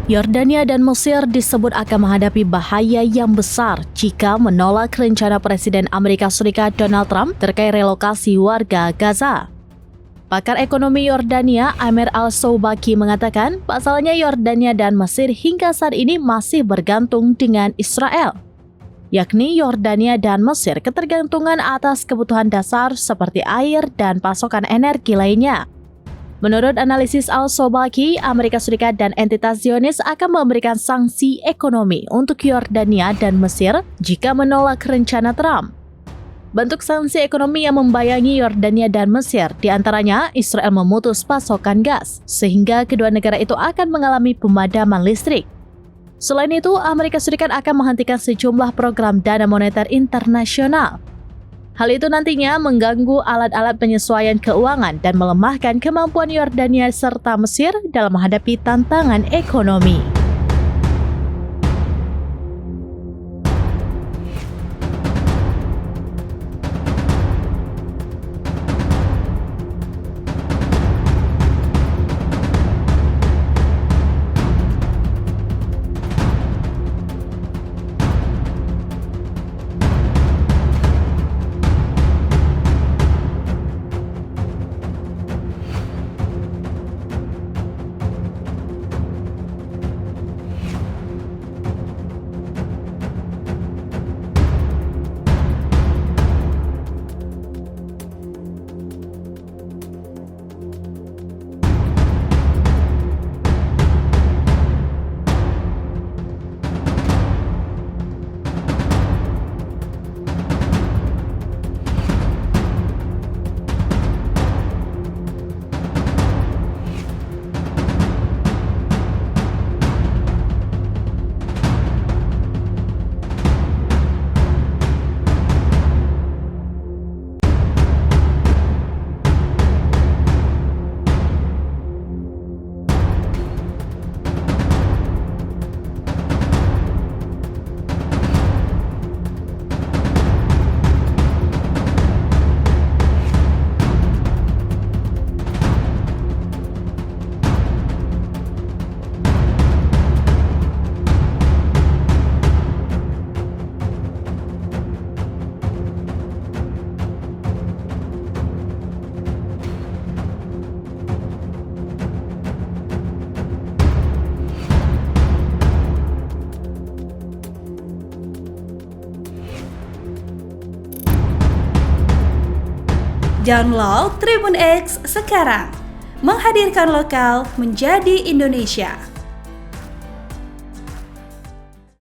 Yordania dan Mesir disebut akan menghadapi bahaya yang besar jika menolak rencana Presiden Amerika Serikat Donald Trump terkait relokasi warga Gaza. Pakar ekonomi Yordania, Amer Al-Soubaki mengatakan, pasalnya Yordania dan Mesir hingga saat ini masih bergantung dengan Israel. Yakni Yordania dan Mesir ketergantungan atas kebutuhan dasar seperti air dan pasokan energi lainnya. Menurut analisis Al-Soubaki, Amerika Serikat dan entitas Zionis akan memberikan sanksi ekonomi untuk Yordania dan Mesir jika menolak rencana Trump. Bentuk sanksi ekonomi yang membayangi Yordania dan Mesir, diantaranya Israel memutus pasokan gas, sehingga kedua negara itu akan mengalami pemadaman listrik. Selain itu, Amerika Serikat akan menghentikan sejumlah program dana moneter internasional. Hal itu nantinya mengganggu alat-alat penyesuaian keuangan dan melemahkan kemampuan Yordania serta Mesir dalam menghadapi tantangan ekonomi. Download Tribun X sekarang, menghadirkan lokal menjadi Indonesia.